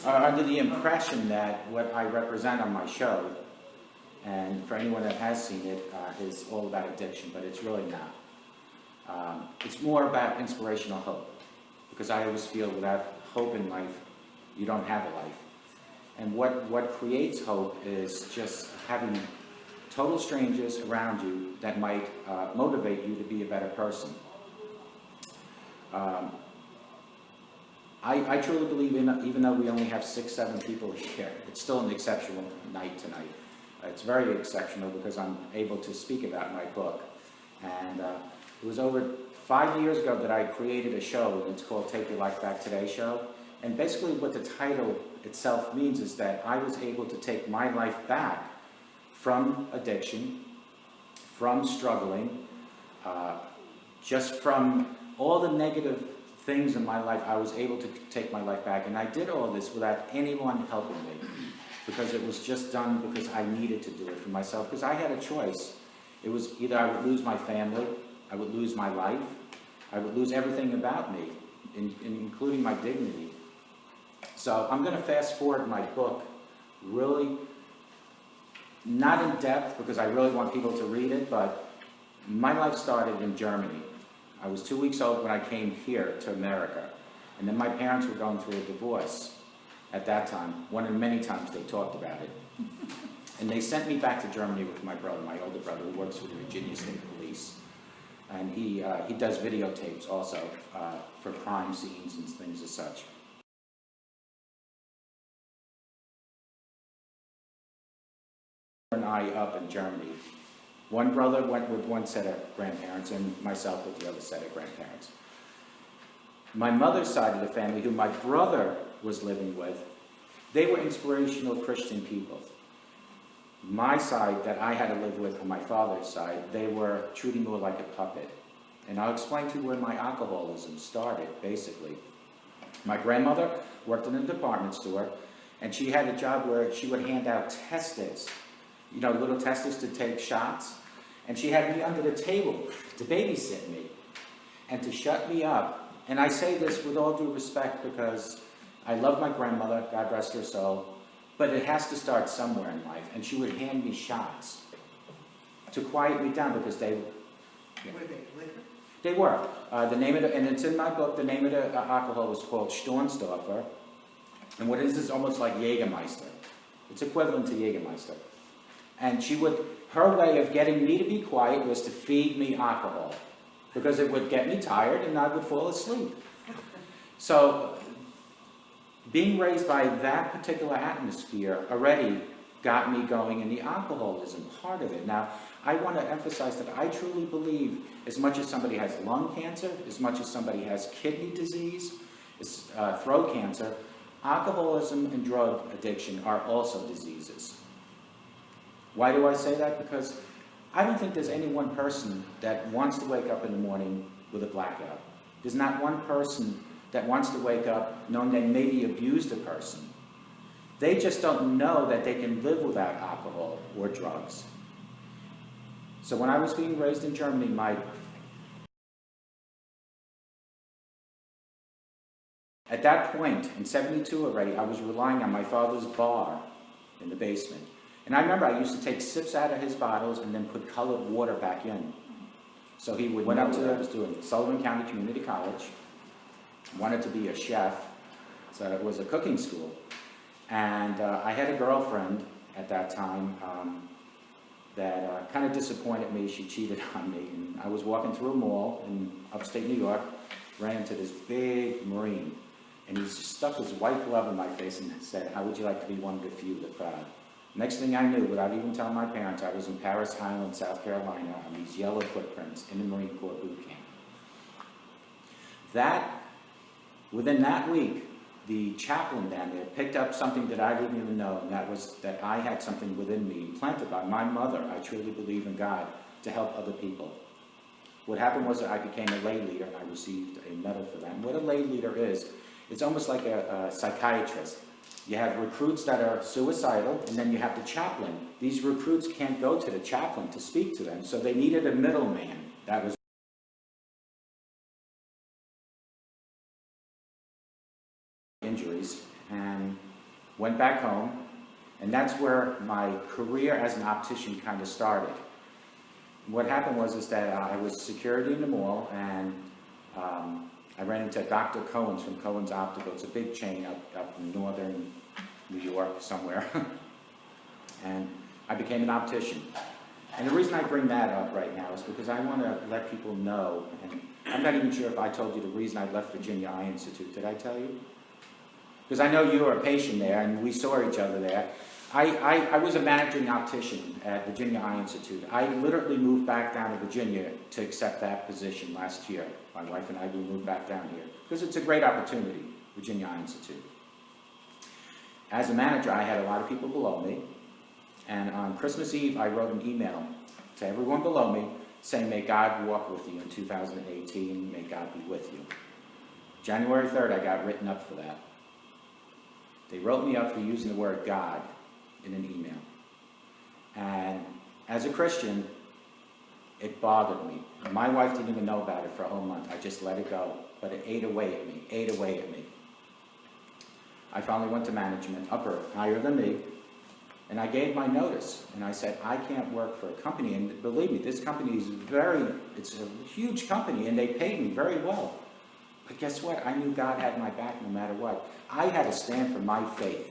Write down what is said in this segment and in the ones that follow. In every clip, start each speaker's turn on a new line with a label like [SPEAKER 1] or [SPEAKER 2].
[SPEAKER 1] are under the impression that what I represent on my show, and for anyone that has seen it, is all about addiction, but it's really not. It's more about inspirational hope, because I always feel without hope in life, you don't have a life. And what creates hope is just having total strangers around you that might motivate you to be a better person. I truly believe even though we only have 6, 7 people here, it's still an exceptional night tonight. It's very exceptional because I'm able to speak about my book. And it was over 5 years ago that I created a show, and it's called Take Your Life Back Today Show. And basically what the title itself means is that I was able to take my life back from addiction, from struggling, just from all the negative things in my life. I was able to take my life back, and I did all this without anyone helping me, because it was just done because I needed to do it for myself, because I had a choice. It was either I would lose my family, I would lose my life, I would lose everything about me, including my dignity. So I'm going to fast forward my book, really not in depth because I really want people to read it, but my life started in Germany. I was 2 weeks old when I came here to America, and then my parents were going through a divorce at that time. One of many times they talked about it. And they sent me back to Germany with my brother, my older brother, who works for the Virginia State Police. And he does videotapes also for crime scenes and things as such. And I up in Germany. One brother went with one set of grandparents and myself with the other set of grandparents. My mother's side of the family, who my brother was living with, they were inspirational Christian people. My side that I had to live with on my father's side, they were treating me like a puppet. And I'll explain to you where my alcoholism started, basically. My grandmother worked in a department store, and she had a job where she would hand out testers, you know, little testers to take shots. And she had me under the table to babysit me and to shut me up. And I say this with all due respect because I love my grandmother, God rest her soul, but it has to start somewhere in life. And she would hand me shots to quiet me down because they...
[SPEAKER 2] Were they liquor?
[SPEAKER 1] They were. The name of and it's in my book, the name of the alcohol was called Stornsdorfer. And what it is almost like Jägermeister. It's equivalent to Jägermeister. And she would, her way of getting me to be quiet was to feed me alcohol, because it would get me tired and I would fall asleep. So being raised by that particular atmosphere already got me going in the alcoholism part of it. Now, I want to emphasize that I truly believe as much as somebody has lung cancer, as much as somebody has kidney disease, throat cancer, alcoholism and drug addiction are also diseases. Why do I say that? Because I don't think there's any one person that wants to wake up in the morning with a blackout. There's not one person that wants to wake up knowing they maybe abused a person. They just don't know that they can live without alcohol or drugs. So when I was being raised in Germany, at that point, in '72 already, I was relying on my father's bar in the basement. And I remember I used to take sips out of his bottles and then put colored water back in. So he went up to, I was doing Sullivan County Community College, wanted to be a chef, so it was a cooking school. And I had a girlfriend at that time that kind of disappointed me. She cheated on me. And I was walking through a mall in upstate New York, ran into this big Marine. And he stuck his white glove in my face and said, "How would you like to be one of the few, the crowd?" Next thing I knew, without even telling my parents, I was in Paris Island, South Carolina, on these yellow footprints in the Marine Corps boot camp. Within that week, the chaplain down there picked up something that I didn't even know, and that was that I had something within me, planted by my mother. I truly believe in God, to help other people. What happened was that I became a lay leader, and I received a medal for that. And what a lay leader is, it's almost like a psychiatrist. You have recruits that are suicidal, and then you have the chaplain. These recruits can't go to the chaplain to speak to them, so they needed a middleman. That was injuries and went back home. And that's where my career as an optician kind of started. What happened was that I was security in the mall, and I ran into Dr. Cohen's from Cohen's Optical. It's a big chain up in northern New York somewhere. And I became an optician. And the reason I bring that up right now is because I want to let people know, and I'm not even sure if I told you the reason I left Virginia Eye Institute. Did I tell you? Because I know you were a patient there, and we saw each other there. I was a managing optician at Virginia Eye Institute. I literally moved back down to Virginia to accept that position last year. My wife and I, we moved back down here because it's a great opportunity, Virginia Eye Institute. As a manager, I had a lot of people below me, and on Christmas Eve, I wrote an email to everyone below me saying, may God walk with you in 2018, may God be with you. January 3rd, I got written up for that. They wrote me up for using the word God in an email. And as a Christian, it bothered me. My wife didn't even know about it for a whole month. I just let it go. But it ate away at me. I finally went to management, higher than me, and I gave my notice. And I said, I can't work for a company. And believe me, this company is it's a huge company, and they paid me very well. But guess what? I knew God had my back no matter what. I had to stand for my faith.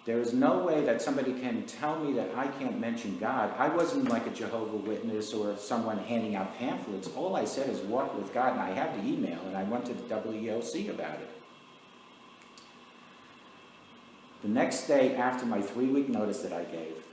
[SPEAKER 1] There is no way that somebody can tell me that I can't mention God. I wasn't like a Jehovah's Witness or someone handing out pamphlets. All I said is walk with God, and I have the email, and I went to the WEOC about it. The next day after my 3-week notice that I gave,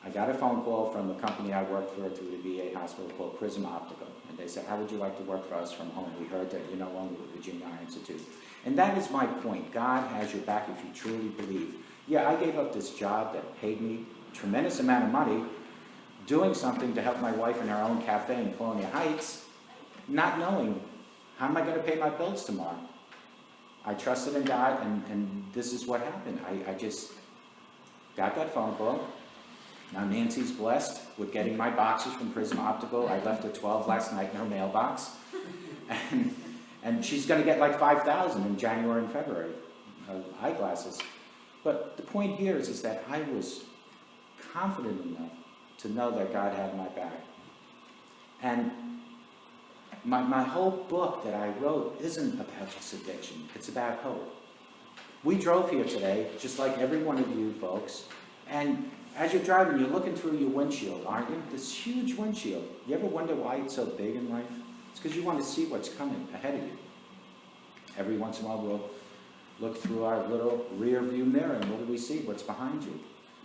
[SPEAKER 1] I got a phone call from a company I worked for through the VA hospital called Prism Optical. And they said, how would you like to work for us from home? We heard that you're no longer with Virginia Eye Institute. And that is my point. God has your back if you truly believe. Yeah, I gave up this job that paid me a tremendous amount of money, doing something to help my wife in her own cafe in Colonial Heights, not knowing how am I going to pay my bills tomorrow. I trusted in God, and this is what happened. I just got that phone call. Now Nancy's blessed with getting my boxes from Prism Optical. I left her 12 last night in her mailbox. And she's going to get like 5,000 in January and February of eyeglasses. But the point here is that I was confident enough to know that God had my back. And my whole book that I wrote isn't about just addiction. It's about hope. We drove here today, just like every one of you folks, and as you're driving, you're looking through your windshield, aren't you? This huge windshield. You ever wonder why it's so big in life? It's because you want to see what's coming ahead of you. Every once in a while, we'll look through our little rear view mirror, and what do we see? What's behind you?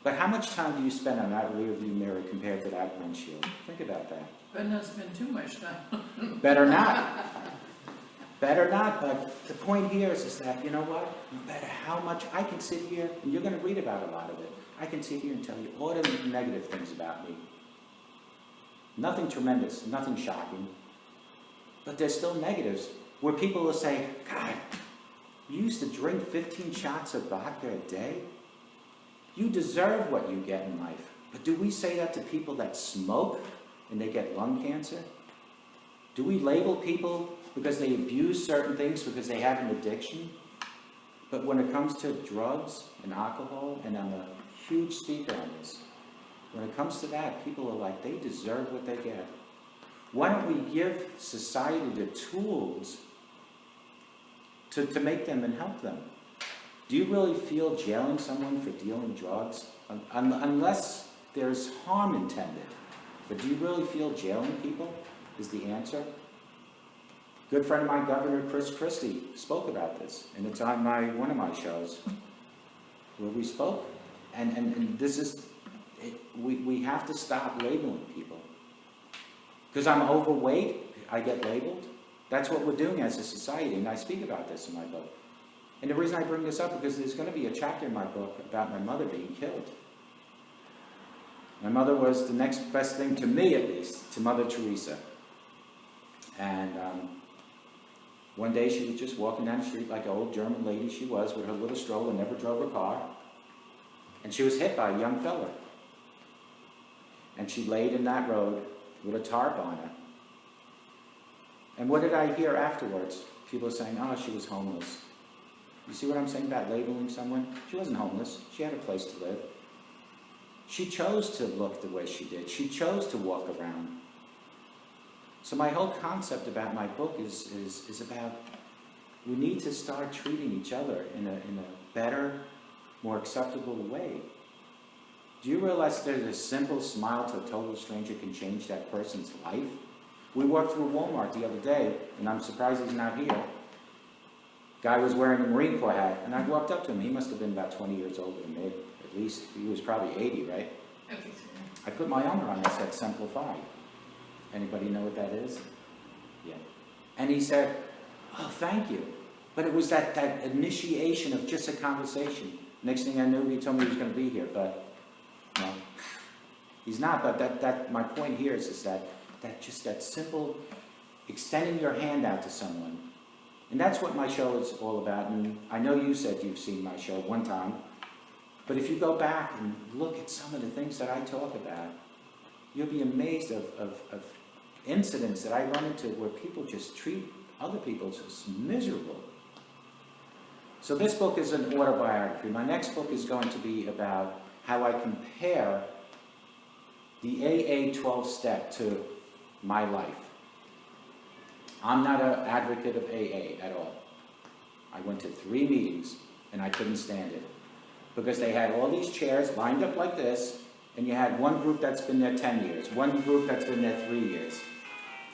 [SPEAKER 1] But how much time do you spend on that rear view mirror compared to that windshield? Think about that.
[SPEAKER 2] Better not spend too much time.
[SPEAKER 1] Better not. Better not, but the point here is that, you know what? No matter how much, I can sit here, and you're going to read about a lot of it. I can sit here and tell you all the negative things about me. Nothing tremendous, nothing shocking. But there's still negatives where people will say, God, you used to drink 15 shots of vodka a day? You deserve what you get in life. But do we say that to people that smoke and they get lung cancer? Do we label people because they abuse certain things because they have an addiction? But when it comes to drugs and alcohol, and I'm a huge speaker on this, when it comes to that, people are like, they deserve what they get. Why don't we give society the tools to make them and help them? Do you really feel jailing someone for dealing drugs? Unless there's harm intended. But do you really feel jailing people is the answer? Good friend of mine, Governor Chris Christie, spoke about this. And it's on one of my shows where we spoke. And this is, we have to stop labeling people. Because I'm overweight, I get labeled. That's what we're doing as a society, and I speak about this in my book. And the reason I bring this up is because there's going to be a chapter in my book about my mother being killed. My mother was the next best thing to me, at least, to Mother Teresa. And one day she was just walking down the street like an old German lady she was, with her little stroller, never drove a car. And she was hit by a young fella. And she laid in that road with a tarp on her. And what did I hear afterwards? People saying, oh, she was homeless. You see what I'm saying about labeling someone? She wasn't homeless. She had a place to live. She chose to look the way she did. She chose to walk around. So my whole concept about my book is about we need to start treating each other in a better, more acceptable way. Do you realize that a simple smile to a total stranger can change that person's life? We walked through Walmart the other day, and I'm surprised he's not here. Guy was wearing a Marine Corps hat, and I walked up to him. He must have been about 20 years older than me, at least. He was probably 80, right?
[SPEAKER 2] I think so.
[SPEAKER 1] I put my arm around him. I said, "Simplify." Anybody know what that is? Yeah. And he said, "Oh, thank you." But it was that initiation of just a conversation. Next thing I knew, he told me he was going to be here, but no, he's not. But my point here is that just that simple extending your hand out to someone. And that's what my show is all about. And I know you said you've seen my show one time. But if you go back and look at some of the things that I talk about, you'll be amazed of incidents that I run into where people just treat other people as miserable. So this book is an autobiography. My next book is going to be about how I compare the AA 12-step to my life. I'm not an advocate of AA at all. I went to 3 meetings and I couldn't stand it. Because they had all these chairs lined up like this, and you had one group that's been there 10 years, one group that's been there 3 years.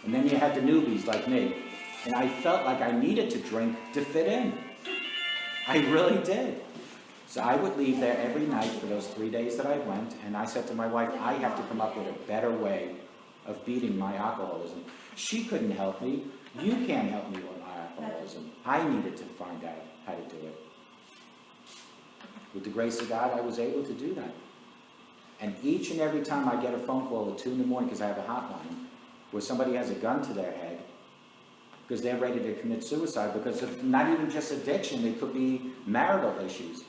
[SPEAKER 1] And then you had the newbies like me. And I felt like I needed to drink to fit in. I really did. So I would leave there every night for those 3 days that I went, and I said to my wife, I have to come up with a better way of beating my alcoholism. She couldn't help me. You can't help me with my alcoholism. I needed to find out how to do it. With the grace of God, I was able to do that. And each and every time I get a phone call at 2 in the morning, because I have a hotline, where somebody has a gun to their head, because they're ready to commit suicide, because of not even just addiction, it could be marital issues.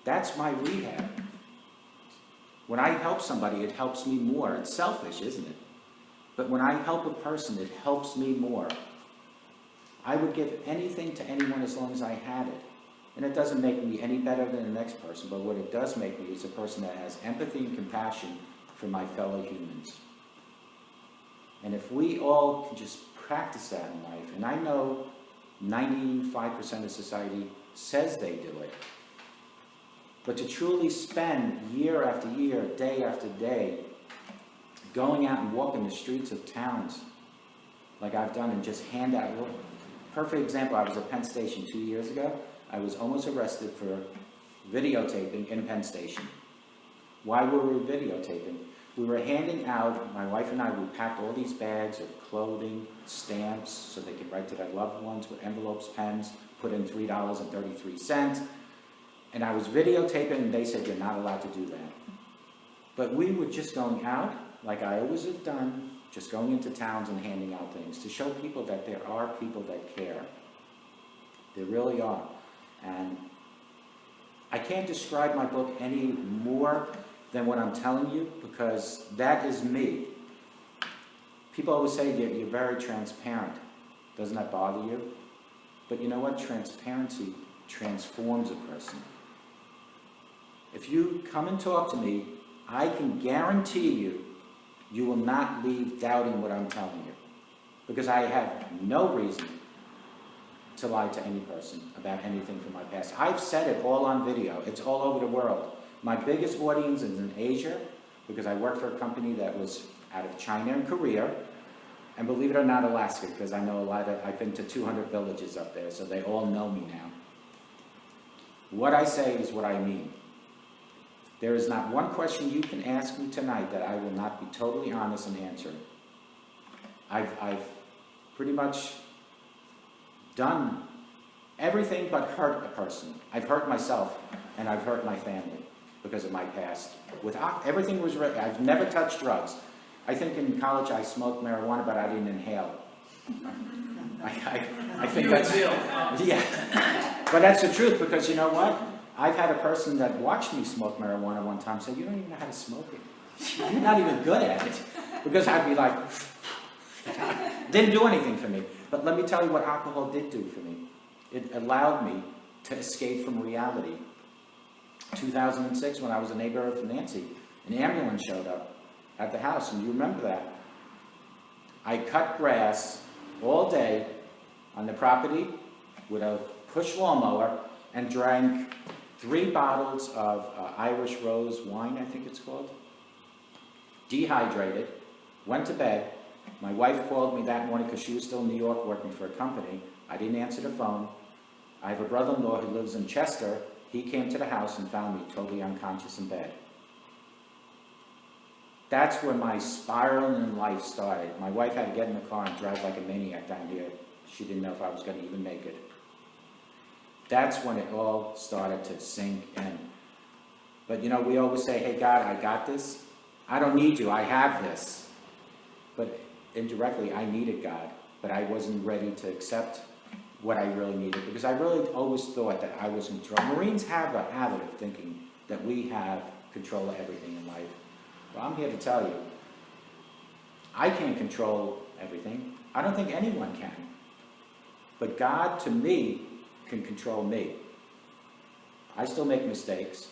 [SPEAKER 1] That's my rehab. When I help somebody, it helps me more. It's selfish, isn't it? But when I help a person, it helps me more. I would give anything to anyone as long as I had it. And it doesn't make me any better than the next person, but what it does make me is a person that has empathy and compassion for my fellow humans. And if we all can just practice that in life, and I know 95% of society says they do it, but to truly spend year after year, day after day, going out and walking the streets of towns like I've done and just hand out, perfect example, I was at Penn Station 2 years ago. I was almost arrested for videotaping in Penn Station. Why were we videotaping? We were handing out, my wife and I, we packed all these bags of clothing, stamps, so they could write to their loved ones with envelopes, pens, put in $3.33. And I was videotaping, and they said, you're not allowed to do that. But we were just going out, like I always have done, just going into towns and handing out things to show people that there are people that care. There really are. And I can't describe my book any more than what I'm telling you, because that is me. People always say you're very transparent. Doesn't that bother you? But you know what? Transparency transforms a person. If you come and talk to me, I can guarantee you, you will not leave doubting what I'm telling you. Because I have no reason to lie to any person about anything from my past. I've said it all on video. It's all over the world. My biggest audience is in Asia, because I worked for a company that was out of China and Korea, and believe it or not, Alaska, because I know I've been to 200 villages up there, so they all know me now. What I say is what I mean. There is not one question you can ask me tonight that I will not be totally honest in answering. I've pretty much done everything but hurt a person. I've hurt myself, and I've hurt my family because of my past. Everything was right. I've never touched drugs. I think in college I smoked marijuana, but I didn't inhale. I think that's... Yeah. But that's the truth, because you know what? I've had a person that watched me smoke marijuana one time say, you don't even know how to smoke it. You're not even good at it. Because I'd be like... Didn't do anything for me. But let me tell you what alcohol did do for me. It allowed me to escape from reality. 2006, when I was a neighbor of Nancy, an ambulance showed up at the house, and you remember that. I cut grass all day on the property with a push lawnmower and drank 3 bottles of Irish Rose wine, I think it's called. Dehydrated, went to bed. My wife called me that morning because she was still in New York working for a company. I didn't answer the phone. I have a brother-in-law who lives in Chester. He came to the house and found me totally unconscious in bed. That's where my spiraling in life started. My wife had to get in the car and drive like a maniac down here. She didn't know if I was going to even make it. That's when it all started to sink in. But you know, we always say, hey God, I got this. I don't need you, I have this. But indirectly, I needed God, but I wasn't ready to accept what I really needed, because I really always thought that I was in control. Marines have a habit of thinking that we have control of everything in life. Well, I'm here to tell you, I can't control everything. I don't think anyone can. But God, to me, can control me. I still make mistakes,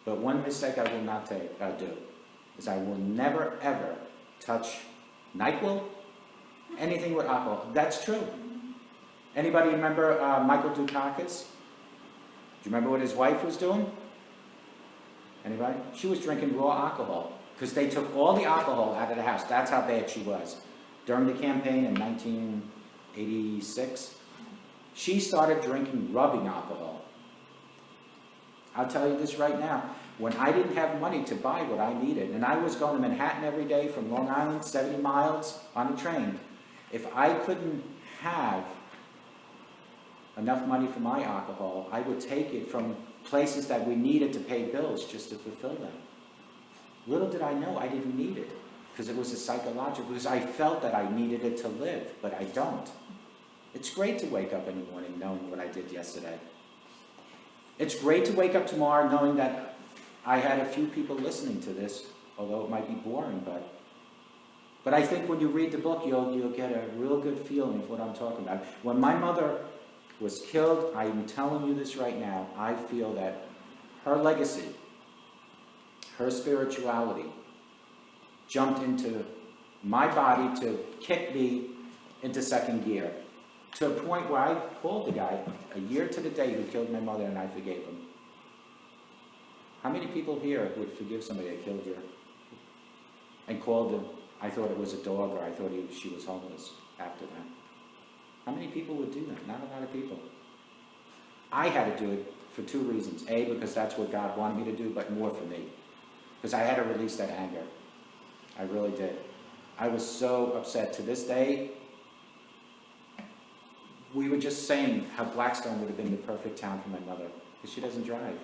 [SPEAKER 1] but one mistake I will not do is I will never, ever touch NyQuil, anything with alcohol. That's true. Anybody remember Michael Dukakis? Do you remember what his wife was doing? Anybody? She was drinking raw alcohol because they took all the alcohol out of the house. That's how bad she was. During the campaign in 1986, she started drinking rubbing alcohol. I'll tell you this right now. When I didn't have money to buy what I needed, and I was going to Manhattan every day from Long Island, 70 miles on a train, if I couldn't have enough money for my alcohol, I would take it from places that we needed to pay bills just to fulfill them. Little did I know I didn't need it, because it was a psychological, because I felt that I needed it to live, but I don't. It's great to wake up in the morning knowing what I did yesterday. It's great to wake up tomorrow knowing that I had a few people listening to this, although it might be boring, but I think when you read the book, you'll get a real good feeling of what I'm talking about. When my mother was killed, I'm telling you this right now, I feel that her legacy, her spirituality, jumped into my body to kick me into second gear, to a point where I called the guy a year to the day who killed my mother, and I forgave him. How many people here would forgive somebody that killed you and called them, I thought it was a dog, or I thought she was homeless after that? How many people would do that? Not a lot of people. I had to do it for 2 reasons. A, because that's what God wanted me to do, but more for me. Because I had to release that anger. I really did. I was so upset. To this day, we were just saying how Blackstone would have been the perfect town for my mother, because she doesn't drive.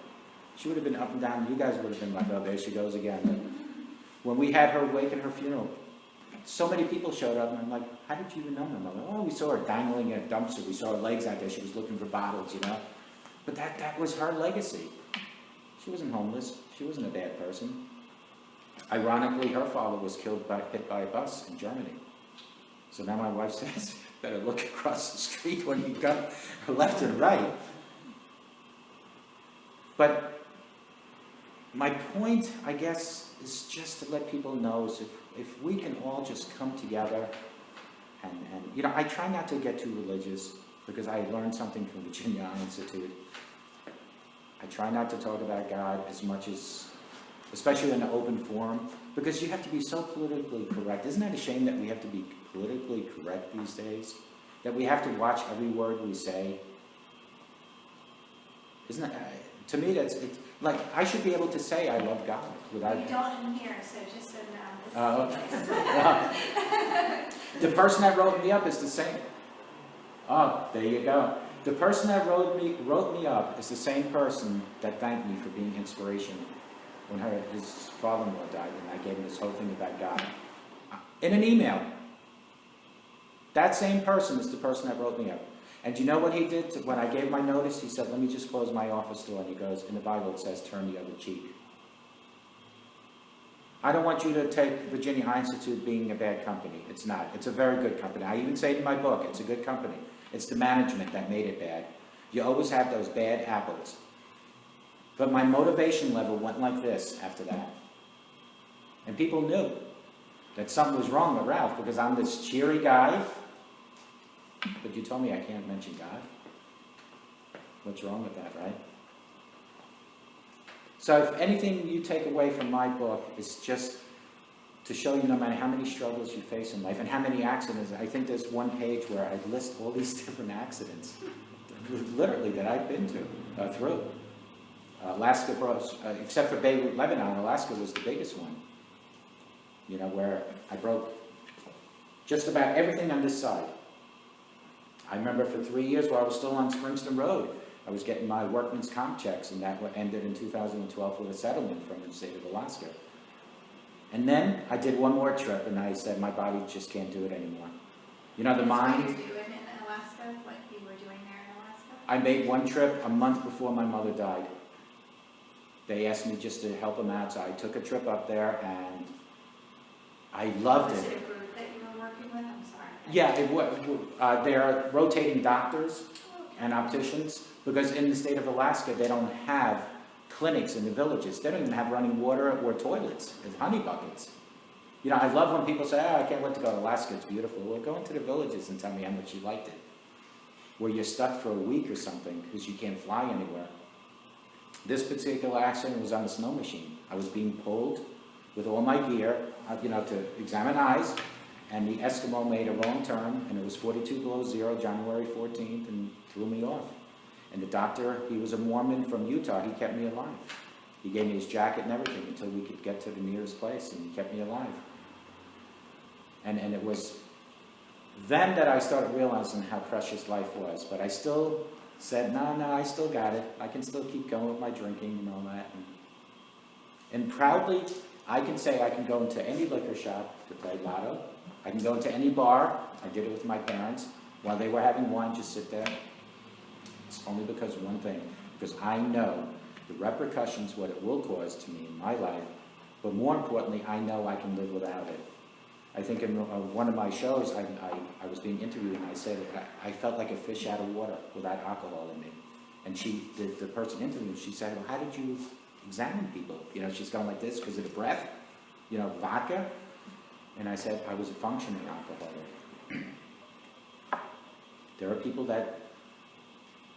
[SPEAKER 1] She would have been up and down. You guys would have been like, oh, there she goes again. But when we had her wake at her funeral, so many people showed up, and I'm like, how did you even know my mother? Oh, we saw her dangling in a dumpster. We saw her legs out there. She was looking for bottles, you know. But that was her legacy. She wasn't homeless. She wasn't a bad person. Ironically, her father was hit by a bus in Germany. So now my wife says, better look across the street when you go left and right. But my point, I guess, is just to let people know is if we can all just come together and you know, I try not to get too religious because I learned something from Virginia Institute. I try not to talk about God as much as, especially in an open forum, because you have to be so politically correct. Isn't that a shame that we have to be politically correct these days? That we have to watch every word we say? Isn't that, to me, it's like, I should be able to say I love God without...
[SPEAKER 3] We don't in here, so just so
[SPEAKER 1] the person that wrote me up is the same. Oh, there you go. The person that wrote me up is the same person that thanked me for being inspiration when his father-in-law died, and I gave him this whole thing about God. In an email. That same person is the person that wrote me up. And do you know what he did when I gave my notice? He said, let me just close my office door. And he goes, in the Bible it says, turn the other cheek. I don't want you to take Virginia Institute being a bad company. It's not. It's a very good company. I even say it in my book, it's a good company. It's the management that made it bad. You always have those bad apples. But my motivation level went like this after that. And people knew that something was wrong with Ralph because I'm this cheery guy. But you told me I can't mention God. What's wrong with that, right? So if anything you take away from my book is just to show you no matter how many struggles you face in life and how many accidents. I think there's one page where I list all these different accidents, literally, that I've been through. Alaska, except for Beirut, Lebanon, Alaska was the biggest one. You know, where I broke just about everything on this side. I remember for 3 years while I was still on Springston Road, I was getting my workman's comp checks, and that ended in 2012 with a settlement from the state of Alaska. And then I did one more trip, and I said my body just can't do it anymore. You know, the mind.
[SPEAKER 3] What were you doing in Alaska? What you were doing there in Alaska?
[SPEAKER 1] I made one trip a month before my mother died. They asked me just to help them out, so I took a trip up there, and I loved
[SPEAKER 3] Was
[SPEAKER 1] it.
[SPEAKER 3] it a group that you were working with? I'm sorry.
[SPEAKER 1] Yeah, they're rotating doctors and opticians, because in the state of Alaska, they don't have clinics in the villages. They don't even have running water or toilets. It's honey buckets. You know, I love when people say, oh, I can't wait to go to Alaska, it's beautiful. Well, go into the villages and tell me how much you liked it. Where you're stuck for a week or something because you can't fly anywhere. This particular accident was on a snow machine. I was being pulled with all my gear, you know, to examine eyes, and the Eskimo made a wrong turn, and it was 42 below zero, January 14th, and threw me off. And the doctor, he was a Mormon from Utah, he kept me alive. He gave me his jacket and everything until we could get to the nearest place, and he kept me alive. And it was then that I started realizing how precious life was. But I still said, no, I still got it. I can still keep going with my drinking and all that. And proudly, I can say I can go into any liquor shop to play lotto. I can go into any bar. I did it with my parents. While they were having wine, just sit there. It's only because of one thing. Because I know the repercussions, what it will cause to me in my life. But more importantly, I know I can live without it. I think in one of my shows, I was being interviewed, and I said I felt like a fish out of water without alcohol in me. And the person interviewed, she said, well, how did you examine people? You know, she's going like this because of the breath, you know, vodka. And I said, I was a functioning alcoholic. There are people that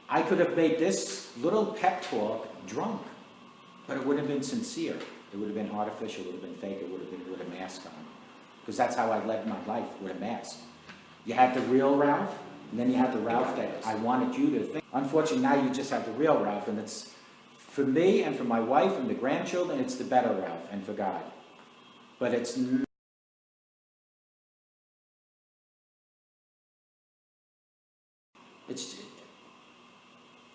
[SPEAKER 1] I could have made this little pep talk drunk, but it would have been sincere. It would have been artificial. It would have been fake. It would have been with a mask on. Because that's how I led my life, with a mask. You had the real Ralph, and then you had the Ralph that I wanted you to think. Unfortunately, now you just have the real Ralph, and it's, for me and for my wife and the grandchildren, it's the better Ralph, and for God. But it's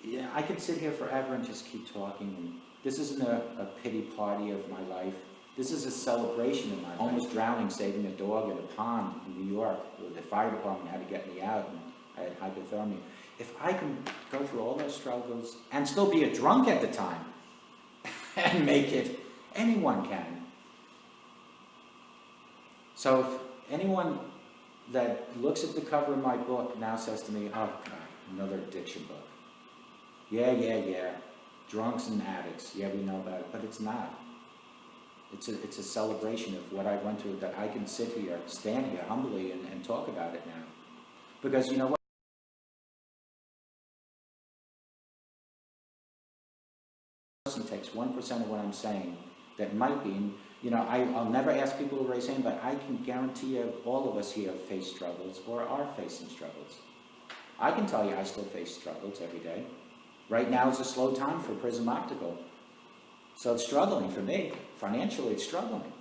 [SPEAKER 1] yeah, I could sit here forever and just keep talking. And this isn't a pity party of my life. This is a celebration of my life. Almost drowning, saving a dog in a pond in New York, where the fire department had to get me out, and I had hypothermia. If I can go through all those struggles and still be a drunk at the time and make it, anyone can. So if anyone that looks at the cover of my book now says to me, oh God, another addiction book. Yeah. Drunks and addicts. Yeah, we know about it, but it's not. It's a celebration of what I went through, that I can sit here, stand here humbly and talk about it now. Because you know what? Person takes 1% of what I'm saying that might be, you know, I'll never ask people to raise hand, but I can guarantee you all of us here face struggles or are facing struggles. I can tell you I still face struggles every day. Right now is a slow time for Prism Optical. So it's struggling for me. Financially, it's struggling.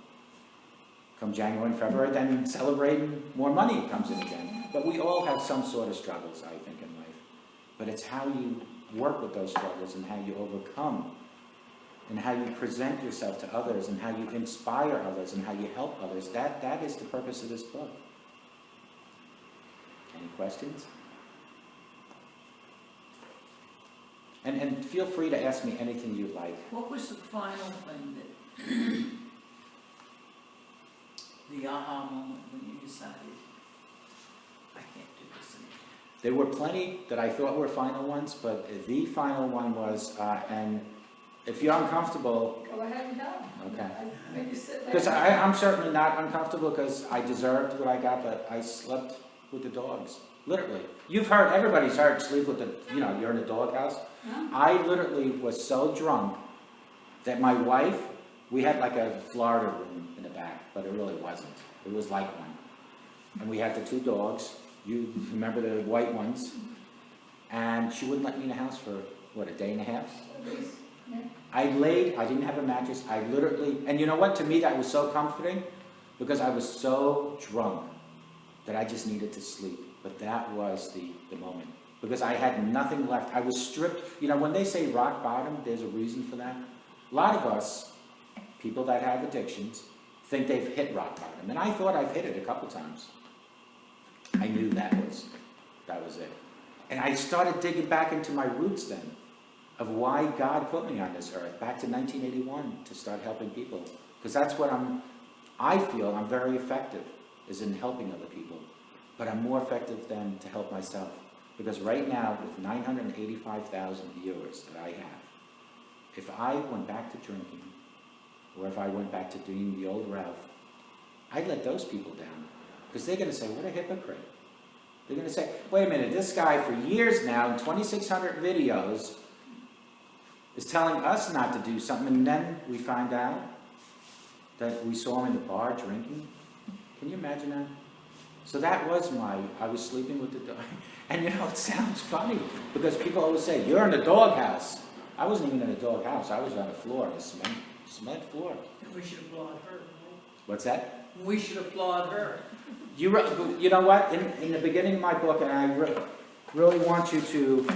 [SPEAKER 1] Come January and February, then celebrating, more money comes in again. But we all have some sort of struggles, I think, in life. But it's how you work with those struggles and how you overcome, and how you present yourself to others, and how you inspire others, and how you help others. That is the purpose of this book. Any questions? And feel free to ask me anything you like.
[SPEAKER 2] What was the final thing that, the aha moment when you decided, I can't do this anymore?
[SPEAKER 1] There were plenty that I thought were final ones, but the final one was, and if you're uncomfortable,
[SPEAKER 2] Go ahead and tell.
[SPEAKER 1] okay.
[SPEAKER 2] Maybe sit there.
[SPEAKER 1] Because I'm certainly not uncomfortable because I deserved what I got, but I slept with the dogs, literally. You've heard, everybody's heard sleep with the, you're in a doghouse.
[SPEAKER 2] Huh?
[SPEAKER 1] I literally was so drunk that my wife, we had like a Florida room in the back, but it really wasn't. It was like one. And we had the 2 dogs. You remember the white ones? And she wouldn't let me in the house for, what, a day and a half?
[SPEAKER 2] Yeah.
[SPEAKER 1] I didn't have a mattress. I literally, and you know what? To me, that was so comforting because I was so drunk that I just needed to sleep. But that was the moment because I had nothing left. I was stripped. When they say rock bottom, there's a reason for that. A lot of us, people that have addictions, think they've hit rock bottom. And I thought I've hit it a couple times. I knew that was it. And I started digging back into my roots then of why God put me on this earth, back to 1981, to start helping people. Because that's what I feel I'm very effective, is in helping other people. But I'm more effective than to help myself. Because right now, with 985,000 viewers that I have, if I went back to drinking, or if I went back to doing the old Ralph, I'd let those people down. Because they're going to say, what a hypocrite. They're going to say, wait a minute, this guy for years now, in 2,600 videos, is telling us not to do something, and then we find out that we saw him in the bar drinking. Can you imagine that? So that was I was sleeping with the dog. And it sounds funny, because people always say, you're in the doghouse. I wasn't even in a doghouse. I was on the floor, on the cement floor.
[SPEAKER 2] We should applaud her. Right?
[SPEAKER 1] What's that?
[SPEAKER 2] We should applaud her.
[SPEAKER 1] You know what? In the beginning of my book, and I really want you to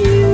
[SPEAKER 4] You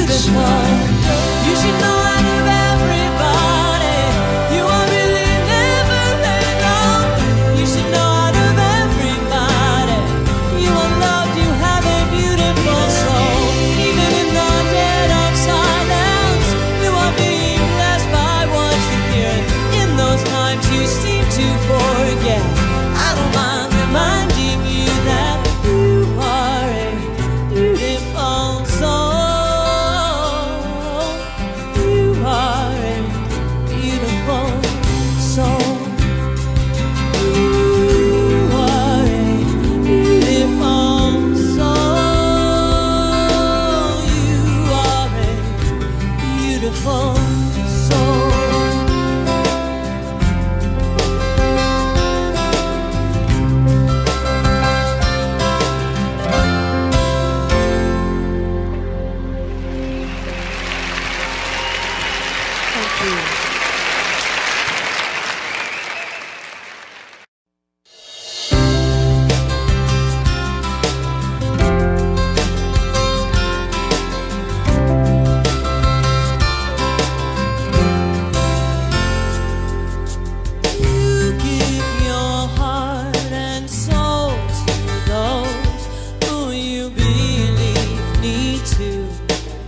[SPEAKER 4] beautiful. You should know out of everybody, you are really never alone. You should know out of everybody, you are loved, you have a beautiful soul. Even in the dead of silence, you are being blessed by what you hear. In those times you seem to forget, I don't mind reminding you that you are a beautiful soul. You are a beautiful soul. You are a beautiful soul. You are a beautiful soul. Thank you. You give your heart and soul to those who you believe need to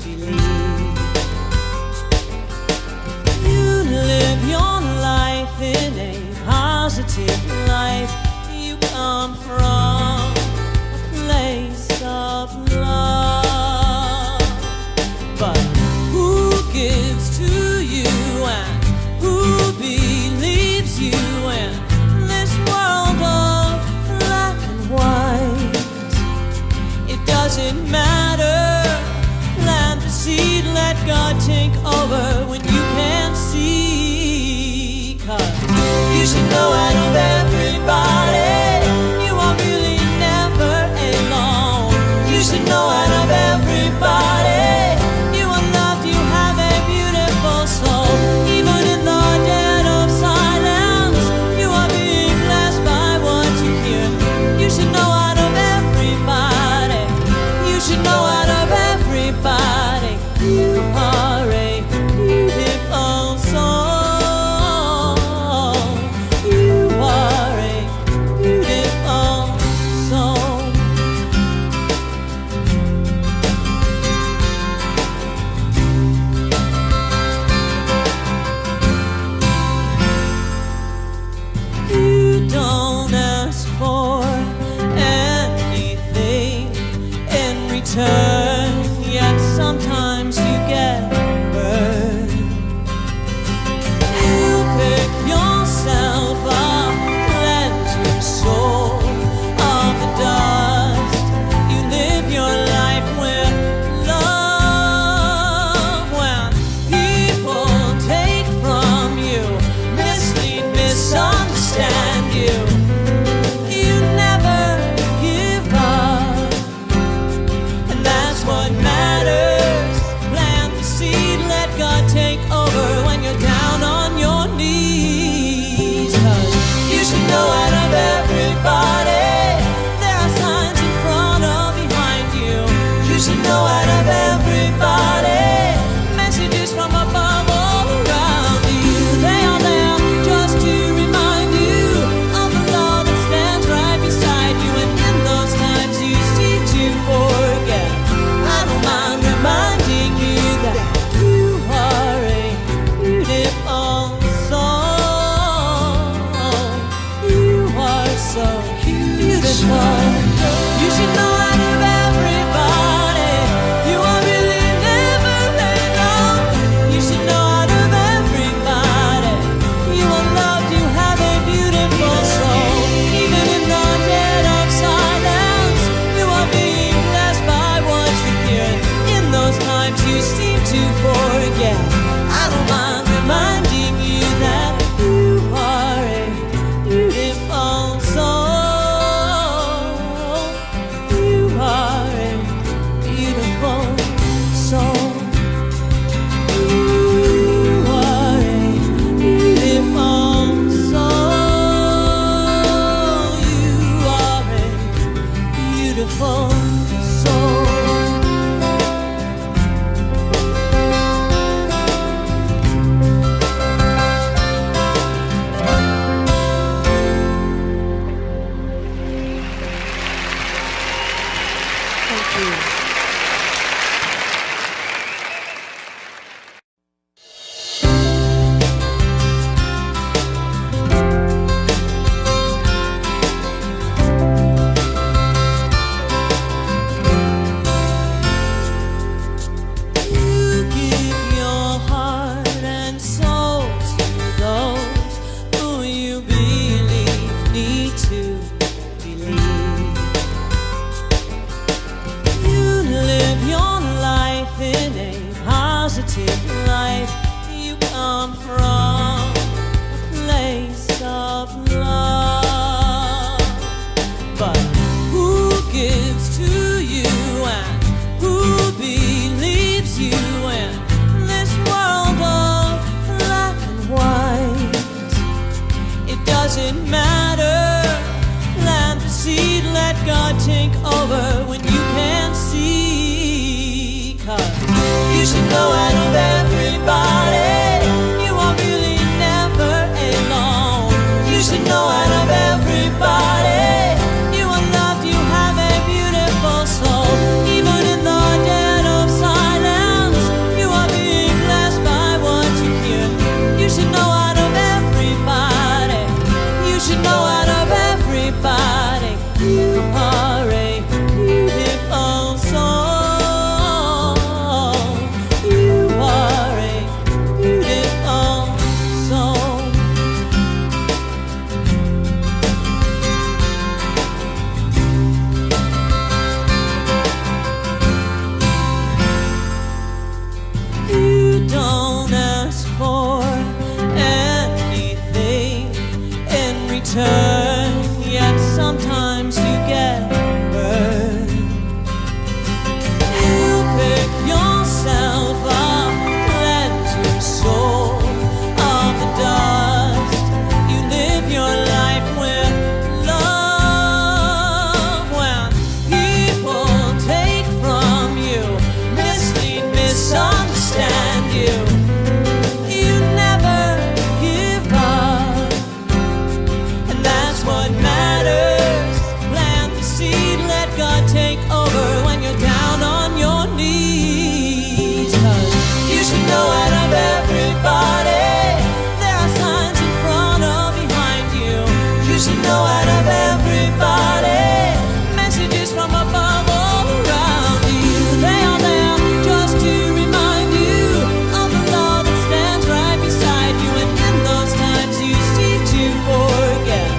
[SPEAKER 4] believe. You live your life in a positive life. You come from a place of love. But who gives to you and who believes you in this world of black and white? It doesn't matter. Plant the seed, let God take over when you can't see. 'Cause you should know out of everybody, you are really never alone. You should know out of everybody, you are loved, you have a beautiful soul. Even in the dead of silence, you are being blessed by what you hear. You should know out of everybody, you should know out of everybody, you are a beautiful soul. You positive life. You come from a place of love. But who gives to you and who believes you in this world of black and white? It doesn't matter. Plant the seed, let God take over when you can't see. 'Cause you should know out of everybody, you are really never alone. You should know out of everybody, you are loved, you have a beautiful soul. Even in the dead of silence, you are being blessed by what you hear. You should know out of everybody, you should know out of everybody, you are a beautiful soul. You are a beautiful soul. You don't ask for anything in return, yet sometimes you get burned. You pick yourself up, cleanse your soul of the dust. You live your life with love. When people take from you, mislead, misunderstand you, you never give up. And that's what matters. Plant the seed, let God take over when you're down on your knees. 'Cause you should know out of everybody, there are signs in front or behind you. You should know out of everybody, messages from above all around you. They are there just to remind you of the love that stands right beside you. And in those times you seem to forget,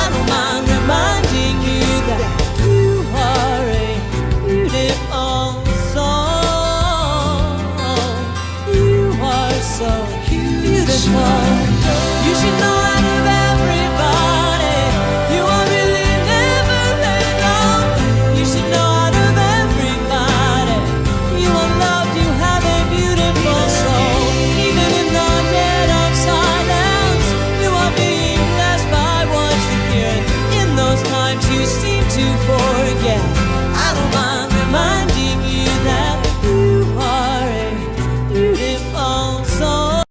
[SPEAKER 4] I don't mind reminding you that you are a beautiful soul. You are so beautiful. You should know out of everybody, you are really never alone. You should know out of everybody, you are loved, you have a beautiful soul. Even in the dead of silence, you are being blessed by what you hear. In those times you seem to